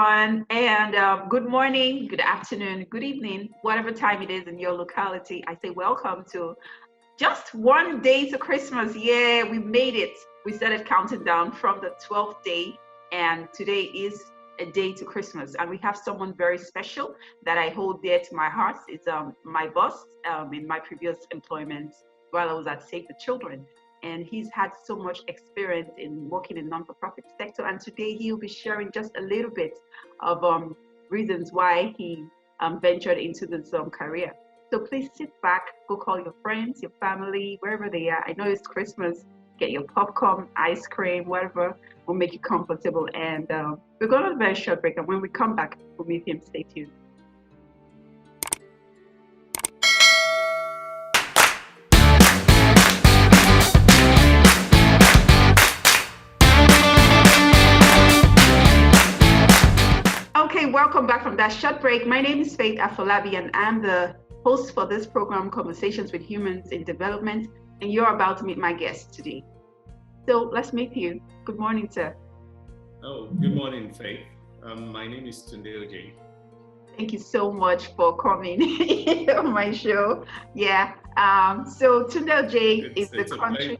everyone, and good morning, good afternoon, good evening, whatever time it is in your locality. I say welcome to just one day to Christmas. Yeah, we made it. We started counting down from the 12th day, and today is a day to Christmas. And we have someone very special that I hold dear to my heart. It's my boss in my previous employment while I was at Save the Children. And he's had so much experience in working in non-for-profit sector. And today he'll be sharing just a little bit of reasons why he ventured into this career. So please sit back, go call your friends, your family, wherever they are. I know it's Christmas. Get your popcorn, ice cream, whatever will make you comfortable. And we're going on a very short break. And when we come back, we'll meet him. Stay tuned. Okay, welcome back from that short break. My name is Faith Afolabi, and I'm the host for this program, Conversations with Humans in Development, and you're about to meet my guest today. So let's meet you. Good morning, sir. Oh, good morning, Faith. My name is Tunde Ojei. Thank you so much for coming on my show. Yeah. So Tunde Ojei is the country.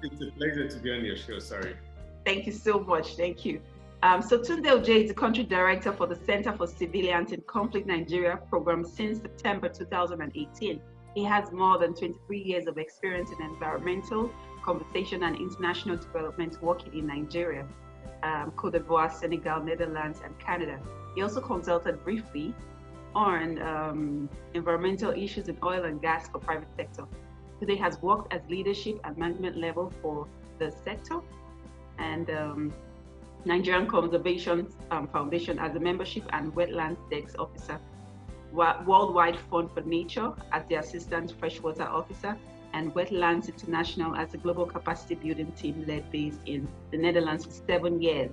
It's a pleasure to be on your show. Sorry. Thank you so much. Thank you. So Tunde Ojei is the country director for the Center for Civilians in Conflict Nigeria program since September 2018. He has more than 23 years of experience in environmental, conservation, and international development working in Nigeria, Côte d'Ivoire, Senegal, Netherlands, and Canada. He also consulted briefly on environmental issues in oil and gas for private sector. Today has worked as leadership and management level for the sector and Nigerian Conservation Foundation as a membership and wetlands desk officer, Worldwide Fund for Nature as the assistant freshwater officer, and Wetlands International as a global capacity building team led based in the Netherlands for 7 years.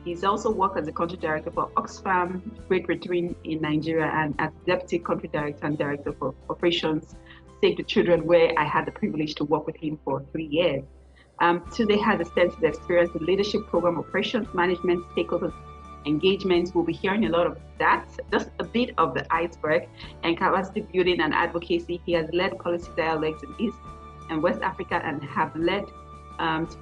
He's also worked as a country director for Oxfam, Great Britain in Nigeria, and as deputy country director and director for operations Save the Children, where I had the privilege to work with him for 3 years. Tunde has extensive experience in leadership, program operations, management, stakeholder engagement. We'll be hearing a lot of that, just a bit of the iceberg, and capacity building and advocacy. He has led policy dialogues in East and West Africa and have led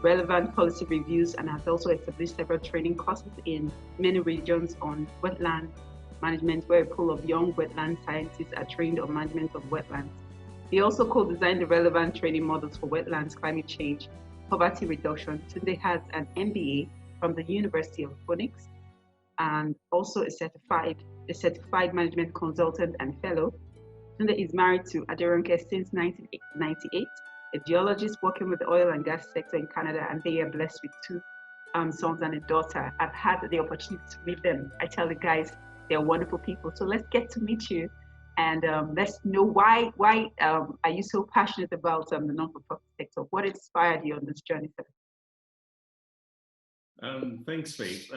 relevant policy reviews, and has also established several training courses in many regions on wetland management, where a pool of young wetland scientists are trained on management of wetlands. He also co-designed the relevant training models for wetlands, climate change, poverty reduction. Tunde has an MBA from the University of Phoenix and also a certified management consultant and fellow. Tunde is married to Aderonke since 1998, a geologist working with the oil and gas sector in Canada, and they are blessed with 2 sons and a daughter. I've had the opportunity to meet them. I tell you guys, they're wonderful people. So let's get to meet you. And let's know why are you so passionate about the non-for-profit sector? What inspired you on this journey, sir? Thanks, Faith.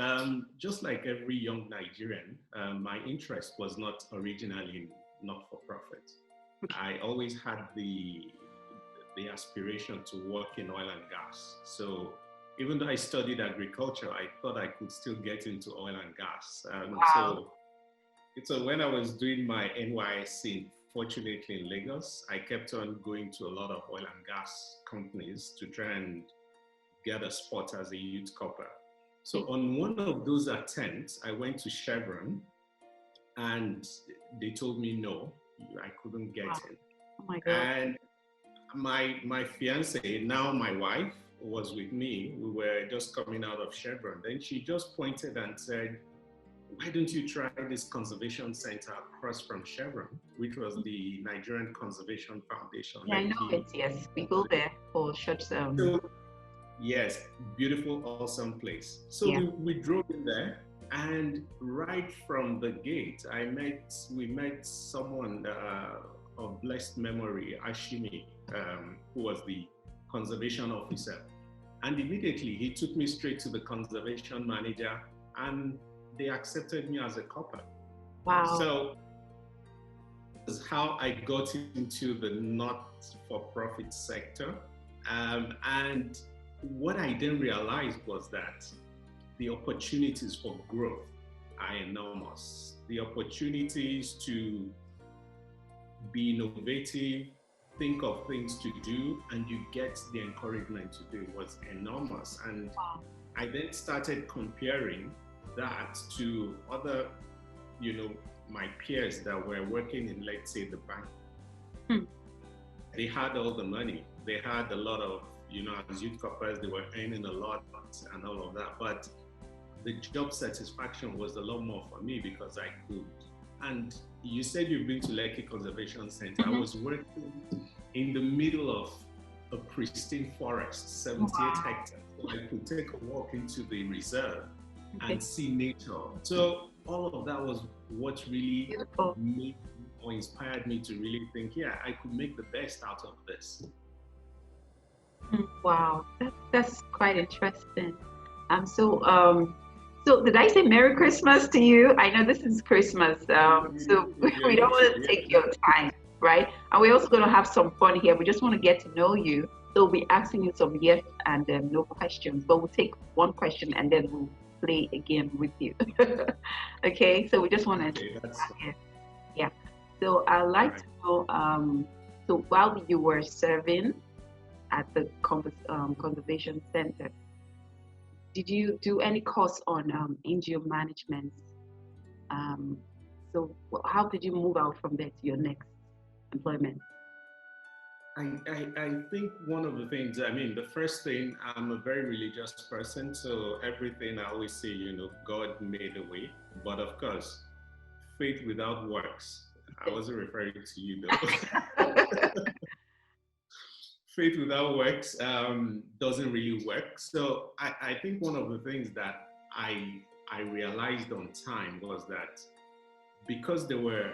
Just like every young Nigerian, my interest was not originally not-for-profit. I always had the aspiration to work in oil and gas. So even though I studied agriculture, I thought I could still get into oil and gas. Wow. So when I was doing my NYSC, fortunately in Lagos, I kept on going to a lot of oil and gas companies to try and get a spot as a youth corper. So on one of those attempts, I went to Chevron and they told me no, I couldn't get in. Oh my God. And my fiance, now my wife, was with me. We were just coming out of Chevron. Then she just pointed and said, why don't you try this conservation center across from Chevron, which was the Nigerian Conservation Foundation. Yeah, I know it, yes. We go there for short term. So, yes, beautiful, awesome place. So yeah. we drove in there, and right from the gate, we met someone of blessed memory, Ashimi, who was the conservation officer. And immediately he took me straight to the conservation manager, and they accepted me as a corper. Wow. So that's how I got into the not-for-profit sector. And what I didn't realize was that the opportunities for growth are enormous. The opportunities to be innovative, think of things to do, and you get the encouragement to do was enormous. And I then started comparing that to other, my peers that were working in, let's say, the bank. They had all the money. They had a lot of, as youth corpers, they were earning a lot and all of that. But the job satisfaction was a lot more for me because I could. And you said you've been to Lekki Conservation Center. I was working in the middle of a pristine forest, 78 hectares. So I could take a walk into the reserve and see nature. So all of that was what really made or inspired me to really think, yeah, I could make the best out of this. Wow, that's quite interesting. So did I say Merry Christmas to you? I know this is Christmas, so we don't want to take your time, right? And we're also going to have some fun here. We just want to get to know you. So we'll be asking you some yes and no questions, but we'll take one question and then we'll play again with you. Okay, so we just want to, yeah. So I'd like to know, so while you were serving at the Conservation Center, did you do any course on NGO management? So how did you move out from there to your next employment? I think one of the things, the first thing, I'm a very religious person, so everything I always say, God made a way. But of course, faith without works. I wasn't referring to you though. Faith without works doesn't really work. So I think one of the things that I realized on time was that because there were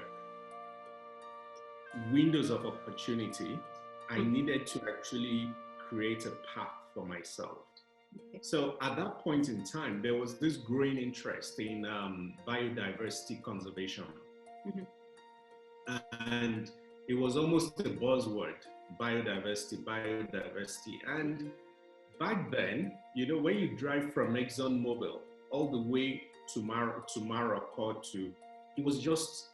windows of opportunity, I needed to actually create a path for myself. So at that point in time, there was this growing interest in biodiversity conservation. And it was almost a buzzword. Biodiversity. And back then, when you drive from ExxonMobil all the way to Morocco it was just,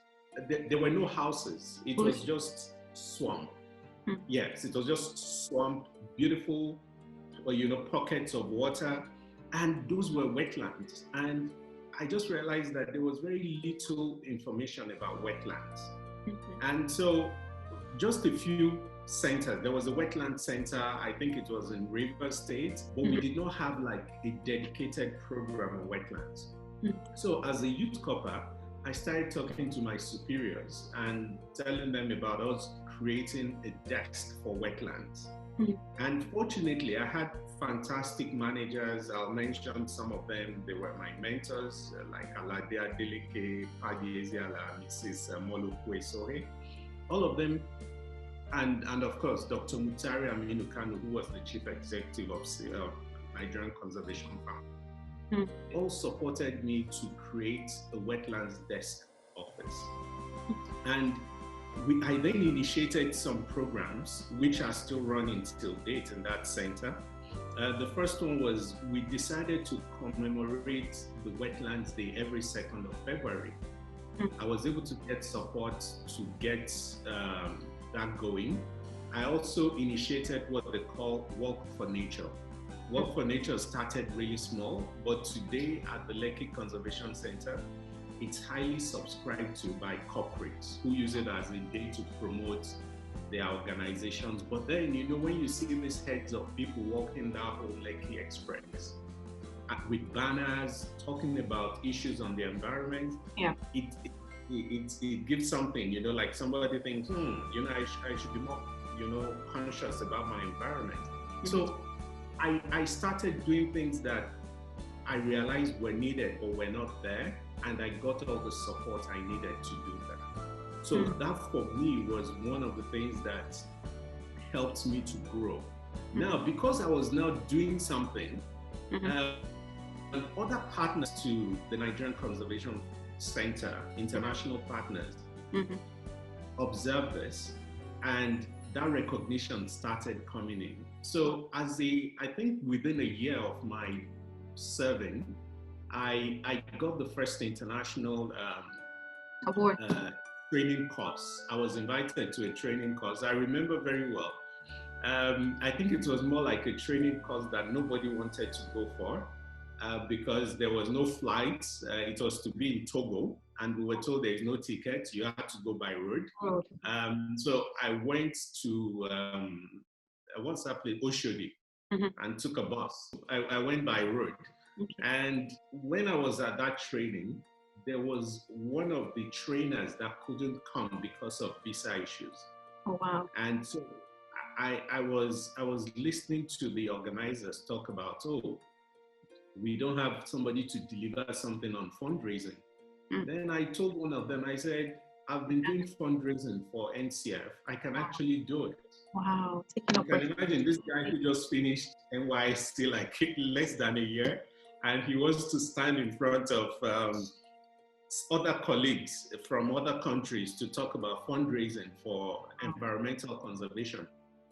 there were no houses. It was just swamp. Yes, it was just swamp, beautiful, pockets of water, and those were wetlands. And I just realized that there was very little information about wetlands. And so just a few centers. There was a wetland center, I think it was in River State, but we did not have like a dedicated program on wetlands. So as a youth corper, I started talking to my superiors and telling them about us creating a desk for wetlands. And fortunately, I had fantastic managers. I'll mention some of them. They were my mentors, like Alade Adeleke, Padi Eziala, Mrs. Molokwe Sohe. All of them. And of course, Dr. Mutari Aminu Kanu, who was the chief executive of Nigerian Conservation Fund, all supported me to create a wetlands desk office. And I then initiated some programs, which are still running till date in that center. The first one was we decided to commemorate the Wetlands Day every 2nd of February. I was able to get support to get that going. I also initiated what they call Walk for Nature. Walk for Nature started really small, but today at the Lekki Conservation Center, it's highly subscribed to by corporates who use it as a day to promote their organizations. But then, when you see these heads of people walking that whole Lekki Express with banners talking about issues on the environment, it gives something, like somebody thinks, I should be more, conscious about my environment. So I started doing things that I realized were needed or were not there, and I got all the support I needed to do that. So that for me was one of the things that helped me to grow. Now, because I was now doing something, and other partners to the Nigerian Conservation Center, international partners, observed this, and that recognition started coming in. So I think within a year of my serving, I got the first international Award. training course. I was invited to a training course. I remember very well. I think it was more like a training course that nobody wanted to go for because there was no flights. It was to be in Togo, and we were told there is no ticket. You had to go by road. Oh. So I went to what's that place, Oshodi, and took a bus. I went by road. Okay. And when I was at that training, there was one of the trainers that couldn't come because of visa issues. Oh, wow. And so I was listening to the organizers talk about, oh, we don't have somebody to deliver something on fundraising. Then I told one of them, I said, I've been doing fundraising for NCF. I can actually do it. Wow. You can imagine this guy who just finished NYC like less than a year, and he wants to stand in front of other colleagues from other countries to talk about fundraising for environmental conservation.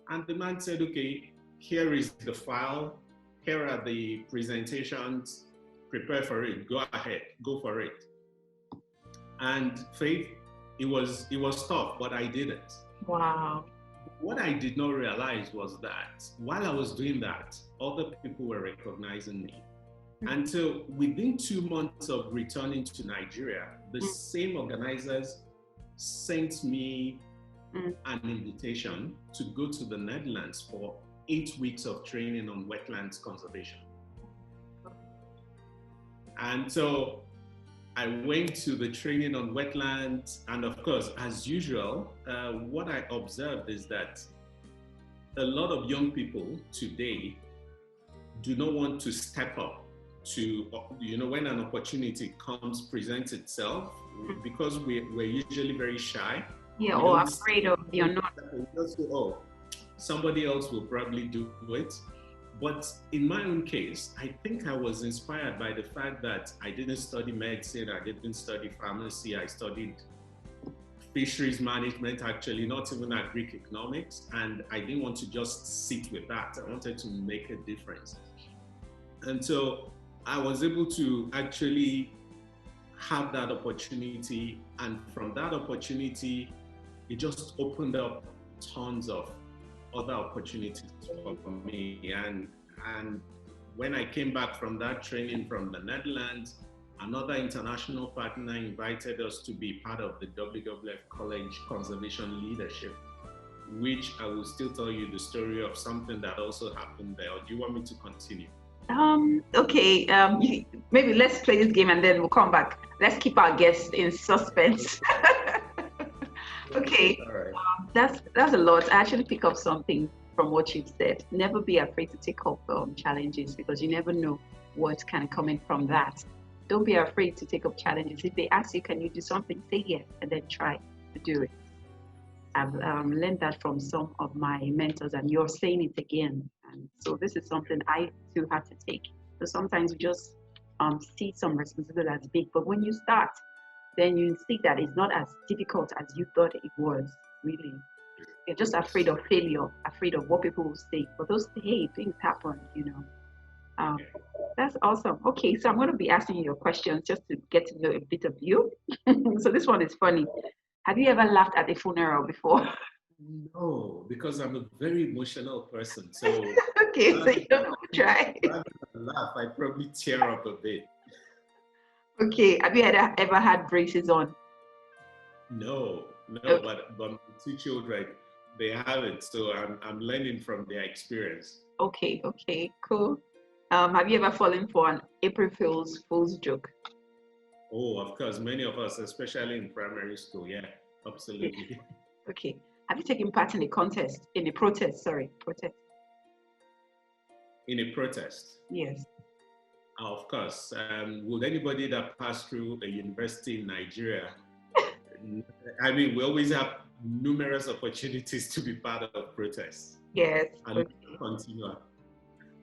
And the man said, okay, here is the file, here are the presentations, prepare for it, go ahead, go for it. And Faith, it was tough, but I did it. Wow. What I did not realize was that while I was doing that, other people were recognizing me. And so within 2 months of returning to Nigeria, the same organizers sent me an invitation to go to the Netherlands for 8 weeks of training on wetlands conservation. And so I went to the training on wetlands, and of course, as usual, what I observed is that a lot of young people today do not want to step up to, when an opportunity presents itself, because we're usually very shy. Yeah, or afraid of the unknown. Oh, somebody else will probably do it. But in my own case, I think I was inspired by the fact that I didn't study medicine, I didn't study pharmacy, I studied fisheries management, actually, not even Greek economics. And I didn't want to just sit with that. I wanted to make a difference. And so I was able to actually have that opportunity. And from that opportunity, it just opened up tons of other opportunities for me. And when I came back from that training from the Netherlands, another international partner invited us to be part of the WWF College Conservation Leadership, which I will still tell you the story of something that also happened there. Or do you want me to continue? Okay, maybe let's play this game and then we'll come back. Let's keep our guests in suspense. Okay, all right. That's a lot. I actually pick up something from what you've said. Never be afraid to take up challenges, because you never know what's kind of coming from that. Don't be afraid to take up challenges. If they ask you, can you do something, say yes, and then try to do it. I've learned that from some of my mentors, and you're saying it again. And so this is something I too had to take. So sometimes you just see some responsibility as big, but when you start, then you see that it's not as difficult as you thought it was, really. You're just afraid of failure, afraid of what people will say. But those, hey, things happen, That's awesome. Okay, so I'm going to be asking you your questions just to get to know a bit of you. So this one is funny. Have you ever laughed at a funeral before? No, because I'm a very emotional person. So okay, so you don't want to try. Rather than laugh, I probably tear up a bit. Okay, have you ever had braces on? No, okay. but my 2 children, they have it, so I'm learning from their experience. Okay, cool. Have you ever fallen for an April Fool's joke? Oh, of course, many of us, especially in primary school, yeah, absolutely. Okay. Have you taken part in a protest? In a protest. In a protest? Yes. Of course. Would anybody that passed through a university in Nigeria, I mean, we always have numerous opportunities to be part of protests. Yes. And okay. Continue.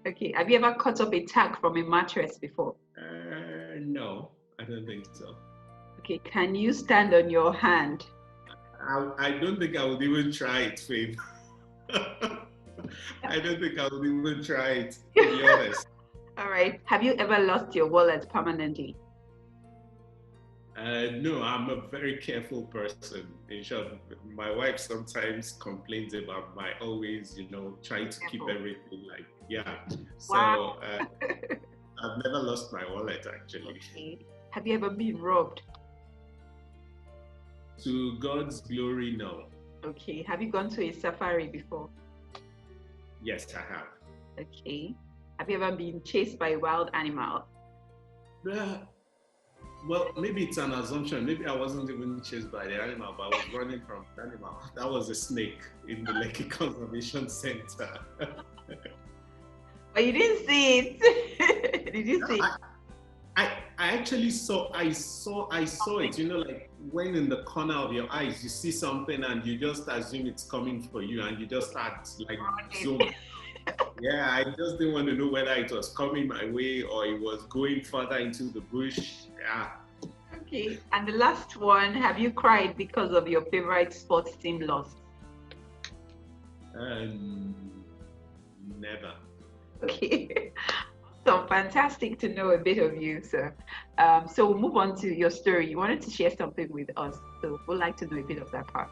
Okay. Have you ever cut up a tag from a mattress before? No, I don't think so. Okay. Can you stand on your hand? I don't think I would even try it, Faith. I don't think I would even try it, to be honest. All right. Have you ever lost your wallet permanently? No, I'm a very careful person. In short, my wife sometimes complains about my always, trying to keep everything like, yeah. So Wow. I've never lost my wallet actually. Okay. Have you ever been robbed? To God's glory, no. Okay. Have you gone to a safari before? Yes, I have. Okay. Have you ever been chased by a wild animal? Well, maybe it's an assumption. Maybe I wasn't even chased by the animal, but I was running from the animal. That was a snake in the Lekki Conservation Center. But you didn't see it. Did you see it? I actually saw it. Like when in the corner of your eyes you see something and you just assume it's coming for you and you just start like zooming. Yeah, I just didn't want to know whether it was coming my way or it was going further into the bush. Yeah. Okay. And the last one, have you cried because of your favorite sports team lost? Never. Okay. So fantastic to know a bit of you, sir. So we'll move on to your story. You wanted to share something with us, so we'd like to know a bit of that part.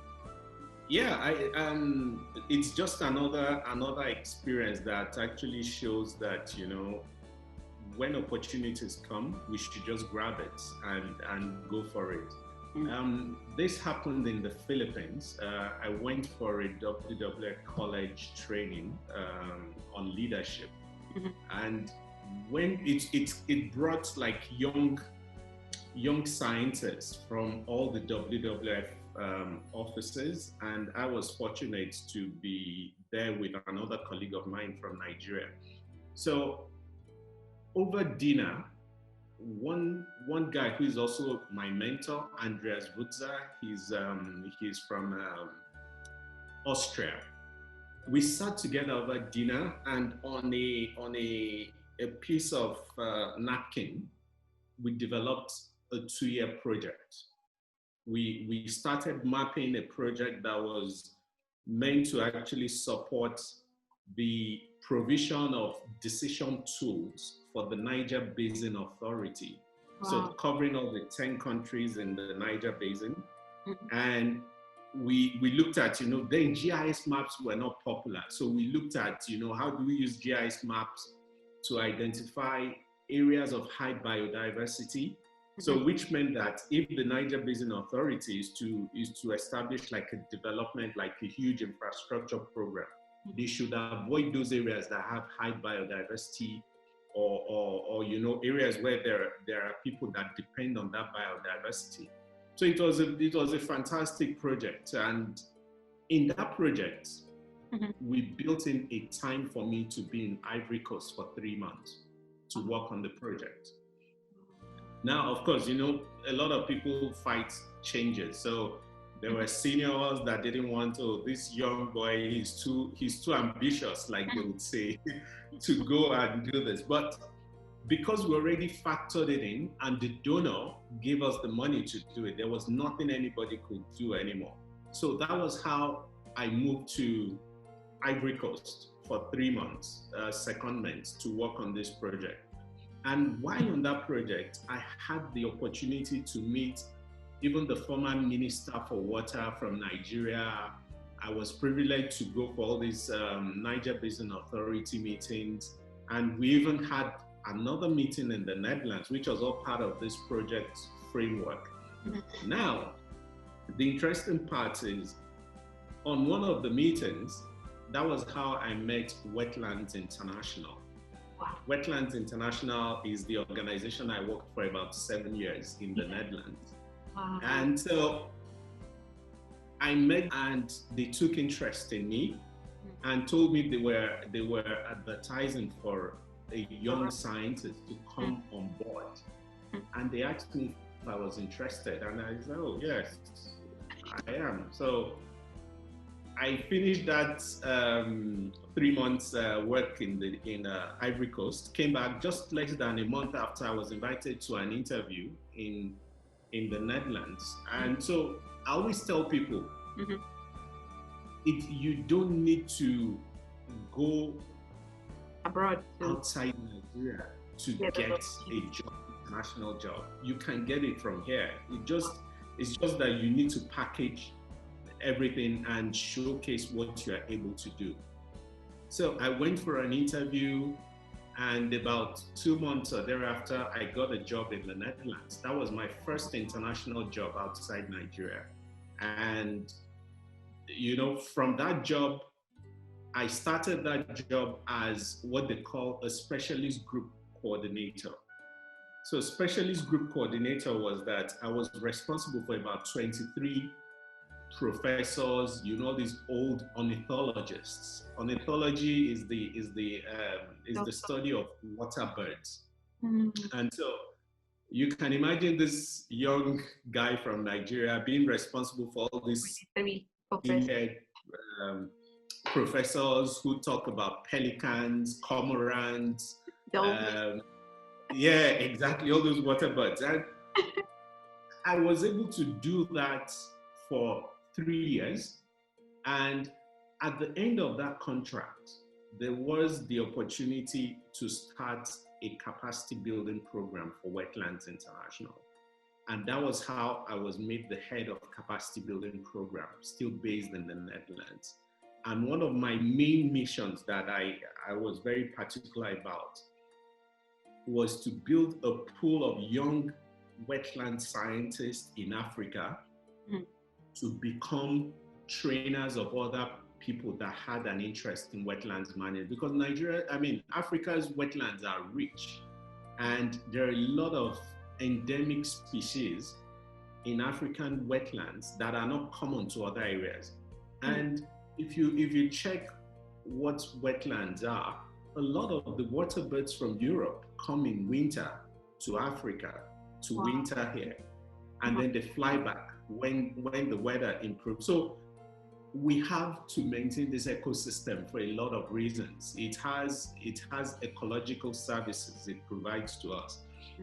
Yeah, it's just another experience that actually shows that when opportunities come, we should just grab it and go for it. Mm-hmm. This happened in the Philippines. I went for a WWF college training on leadership, mm-hmm. and when it brought like young scientists from all the WWF offices, and I was fortunate to be there with another colleague of mine from Nigeria. So over dinner, one guy who is also my mentor, Andreas Wutzer, he's from Austria. We sat together over dinner, and on a piece of napkin, we developed a 2-year project. We started mapping a project that was meant to actually support the provision of decision tools for the Niger Basin Authority. Wow. So covering all the 10 countries in the Niger Basin. Mm-hmm. And we looked at, then GIS maps were not popular. So we looked at, how do we use GIS maps to identify areas of high biodiversity? So which meant that if the Niger Basin Authority is to establish like a development, like a huge infrastructure program, they should avoid those areas that have high biodiversity or areas where there are people that depend on that biodiversity. So it was a fantastic project, and in that project, mm-hmm. we built in a time for me to be in Ivory Coast for 3 months to work on the project. Now, of course, a lot of people fight changes. So there were seniors that didn't want to, this young boy, he's too ambitious, like they would say, to go and do this. But because we already factored it in and the donor gave us the money to do it, there was nothing anybody could do anymore. So that was how I moved to Ivory Coast for 3 months, secondment, to work on this project. And while on that project, I had the opportunity to meet even the former Minister for Water from Nigeria. I was privileged to go for all these Niger Basin Authority meetings. And we even had another meeting in the Netherlands, which was all part of this project framework. Now, the interesting part is, on one of the meetings, that was how I met Wetlands International. Wow. Wetlands International is the organization I worked for about 7 years in the Netherlands. Wow. And so I met, and they took interest in me and told me they were advertising for a young scientist to come on board. And they asked me if I was interested, and I said, oh yes, I am. So I finished that 3 months work in Ivory Coast, came back just less than a month after I was invited to an interview in the Netherlands. And so I always tell people, you don't need to go abroad outside Nigeria to get a job, international job. You can get it from here. It's just that you need to package everything and showcase what you are able to do. So I went for an interview, and about 2 months or thereafter, I got a job in the Netherlands. That was my first international job outside Nigeria. And, you know, from that job, I started that job as what they call a specialist group coordinator. So specialist group coordinator was that I was responsible for about 23 professors, you know, these old ornithologists. Ornithology is the study of water birds. And so you can imagine this young guy from Nigeria being responsible for all these professors who talk about pelicans, cormorants, yeah, exactly, all those water birds. And I was able to do that for 3 years. And at the end of that contract, there was the opportunity to start a capacity building program for Wetlands International. And that was how I was made the head of capacity building program, still based in the Netherlands. And one of my main missions that I was very particular about was to build a pool of young wetland scientists in Africa to become trainers of other people that had an interest in wetlands management. Because Africa's wetlands are rich, and there are a lot of endemic species in African wetlands that are not common to other areas. And if you check what wetlands are, a lot of the water birds from Europe come in winter to Africa to winter here, and then they fly back when the weather improves. So we have to maintain this ecosystem for a lot of reasons. It has ecological services it provides to us.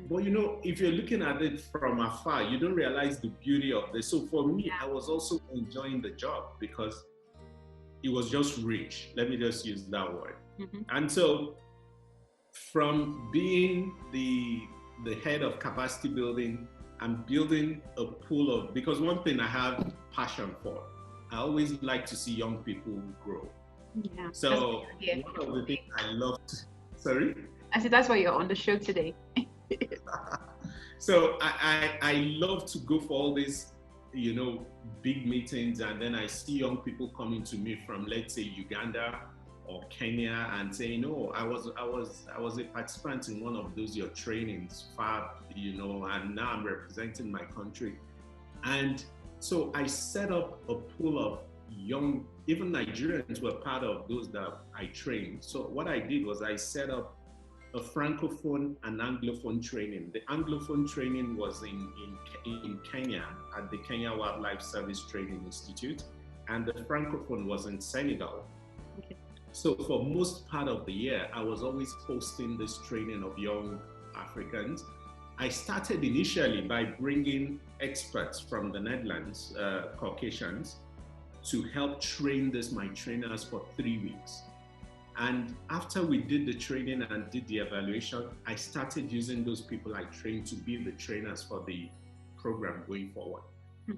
But you know, if you're looking at it from afar, you don't realize the beauty of this. So for me, I was also enjoying the job because it was just rich. Let me just use that word. And so from being the head of capacity building and building a pool of, because one thing I have passion for, I always like to see young people grow. Yeah. So one of the things I love sorry? I said, that's why you're on the show today. So I love to go for all these, you know, big meetings, and then I see young people coming to me from, let's say, Uganda or Kenya, and saying, "No, I was a participant in one of those your trainings, FAB, you know, and now I'm representing my country." And so I set up a pool of young, even Nigerians were part of those that I trained. So what I did was I set up a Francophone and Anglophone training. The Anglophone training was in Kenya at the Kenya Wildlife Service Training Institute, and the Francophone was in Senegal. Okay. So for most part of the year, I was always hosting this training of young Africans. I started initially by bringing experts from the Netherlands, Caucasians, to help train my trainers for 3 weeks. And after we did the training and did the evaluation, I started using those people I trained to be the trainers for the program going forward.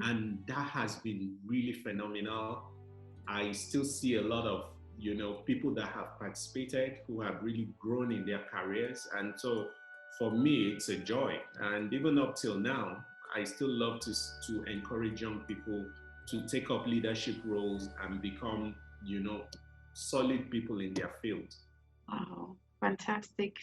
And that has been really phenomenal. I still see a lot of, you know, people that have participated who have really grown in their careers. And so for me, it's a joy. And even up till now, I still love to encourage young people to take up leadership roles and become, you know, solid people in their field. Wow, fantastic.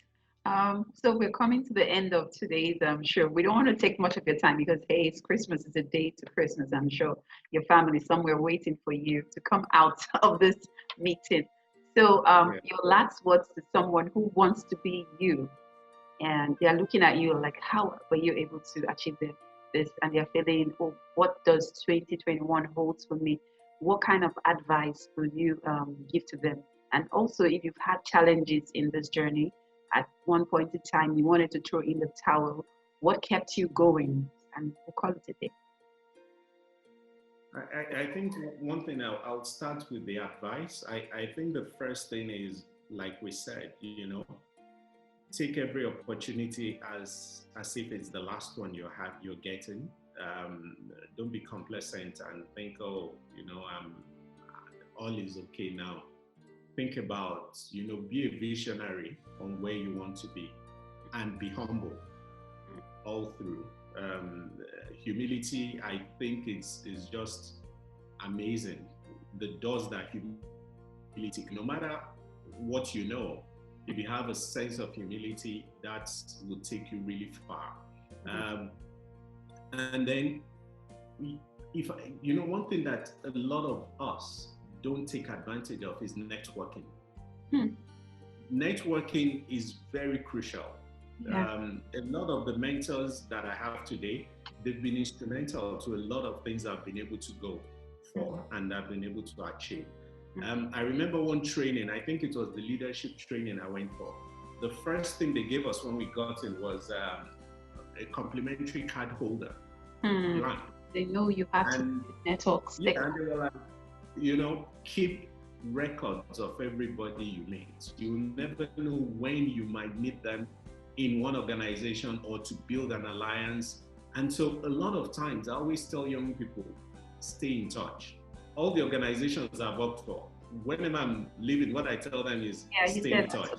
So we're coming to the end of today's show. We don't want to take much of your time because, hey, it's Christmas. It's a day to Christmas. I'm sure your family somewhere waiting for you to come out of this meeting. So your last words to someone who wants to be you, and they're looking at you like, how were you able to achieve this? And they're feeling, oh, what does 2021 hold for me? What kind of advice will you give to them? And also, if you've had challenges in this journey, at one point in time, you wanted to throw in the towel, what kept you going? And we'll call it a day. I think one thing, I'll start with the advice. I think the first thing is, like we said, you know, take every opportunity as if it's the last one you're getting. Don't be complacent and think, oh, all is okay now. Think about, be a visionary on where you want to be, and be humble all through. Humility, I think, is just amazing. The doors that humility, no matter what you know, if you have a sense of humility, that will take you really far. And then, one thing that a lot of us don't take advantage of is networking. Networking is very crucial. Yeah. A lot of the mentors that I have today, they've been instrumental to a lot of things I've been able to go for and I've been able to achieve. I remember one training, I think it was the leadership training I went for. The first thing they gave us when we got in was a complimentary card holder. Blank. They know you have to network. Yeah, and they were like, keep records of everybody you meet. You never know when you might meet them in one organization or to build an alliance. And so a lot of times I always tell young people, stay in touch. All the organizations I've worked for, whenever I'm leaving, what I tell them is stay in touch.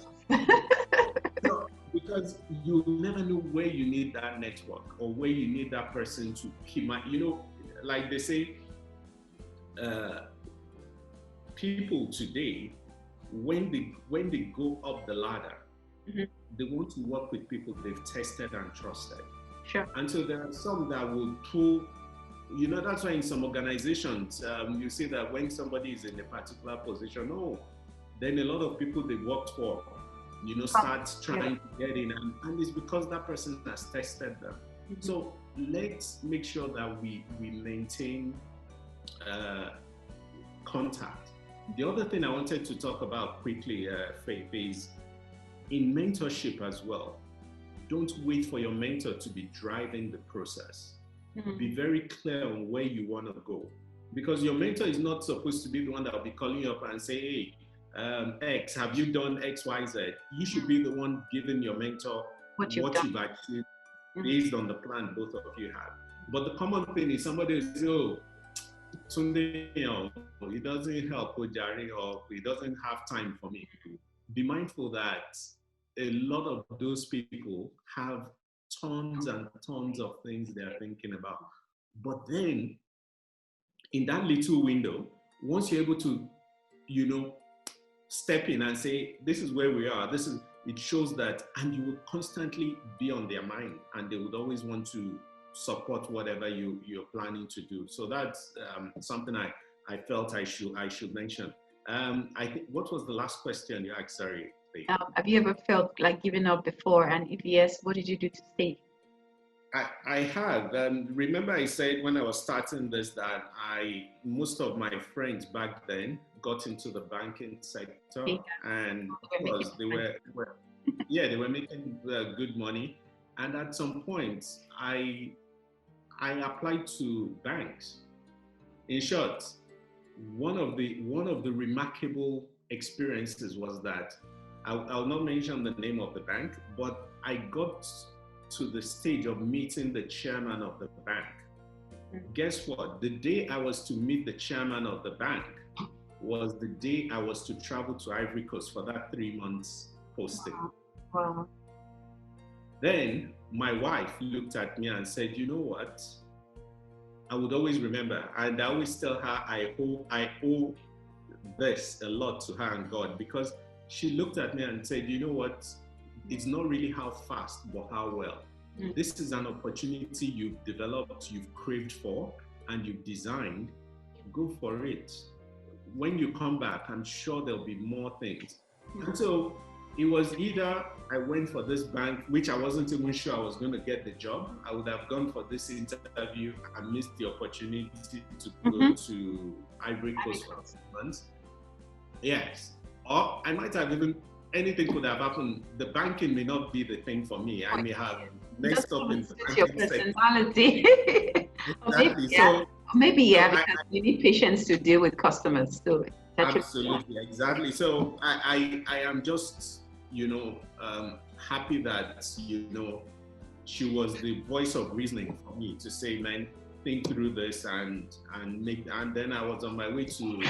So, because you never know where you need that network or where you need that person to keep like they say, people today, when they go up the ladder, they want to work with people they've tested and trusted. Sure. And so there are some that will pull, that's why in some organizations, you see that when somebody is in a particular position, then a lot of people they worked for, start trying to get in, and it's because that person has tested them. So let's make sure that we maintain contact. The other thing I wanted to talk about quickly, Faith, is in mentorship as well. Don't wait for your mentor to be driving the process. Be very clear on where you want to go, because your mentor is not supposed to be the one that will be calling you up and say, hey, X, have you done X, Y, Z? You should be the one giving your mentor what you've achieved based on the plan both of you have. But the common thing is somebody will say, oh, Tunde, he doesn't help Ojari, or he doesn't have time for me. Be mindful that a lot of those people have tons and tons of things they're thinking about. But then, in that little window, once you're able to, step in and say, this is where we are, it shows that, and you will constantly be on their mind, and they would always want to support whatever you're planning to do. So that's something I felt I should mention. I think, what was the last question you asked? Sorry. Have you ever felt like giving up before? And if yes, what did you do to stay? I have. Remember I said when I was starting this that most of my friends back then got into the banking sector, and because they were making good money. And at some point, I applied to banks. In short, one of the remarkable experiences was that I'll not mention the name of the bank, but I got to the stage of meeting the chairman of the bank. Guess what? The day I was to meet the chairman of the bank was the day I was to travel to Ivory Coast for that 3 months posting. Wow. Then my wife looked at me and said, you know what? I would always remember, and I always tell her I owe this a lot to her and God, because she looked at me and said, you know what? It's not really how fast, but how well. This is an opportunity you've developed, you've craved for, and you've designed. Go for it. When you come back, I'm sure there'll be more things. And so it was either I went for this bank, which I wasn't even sure I was going to get the job. I would have gone for this interview and missed the opportunity to go to Ivory Coast for 6 months. Yes. Or I might have even, anything could have happened. The banking may not be the thing for me. I may have messed up in your personality. Exactly. Maybe because you need patience to deal with customers too. Absolutely, exactly. So I am just happy that, she was the voice of reasoning for me to say, man, think through this and then I was on my way to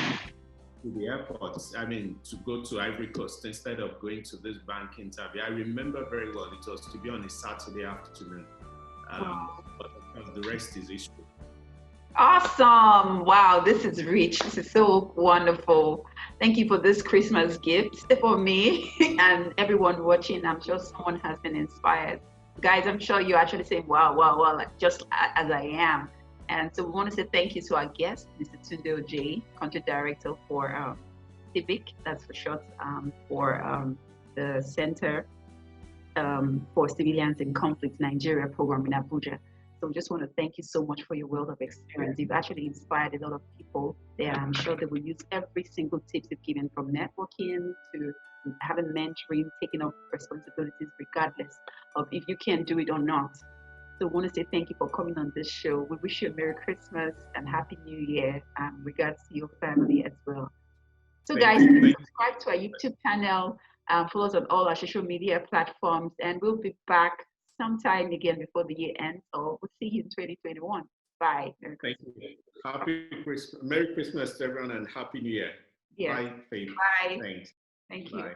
the airport, to go to Ivory Coast instead of going to this bank interview. I remember very well, it was to be on a Saturday afternoon. But of course, the rest is history. Awesome. Wow, this is rich. This is so wonderful. Thank you for this Christmas gift for me and everyone watching. I'm sure someone has been inspired. Guys, I'm sure you're actually saying, wow, like just as I am. And so we want to say thank you to our guest, Mr. Tunde Ojei, Country Director for CIVIC, that's for short, for the Center for Civilians in Conflict Nigeria program in Abuja. So we just want to thank you so much for your wealth of experience. You've actually inspired a lot of people there. I'm sure they will use every single tip you've given, from networking to having mentoring, taking up responsibilities regardless of if you can do it or not. So we want to say thank you for coming on this show. We wish you a Merry Christmas and Happy New Year, and regards to your family as well. So guys, subscribe to our YouTube channel, follow us on all our social media platforms, and we'll be back sometime again before the year ends, or we'll see you in 2021. Bye. Thank you. Happy Christmas. Merry Christmas to everyone and Happy New Year. Yes. Bye, Faith. Bye. Thanks. Thank you. Bye.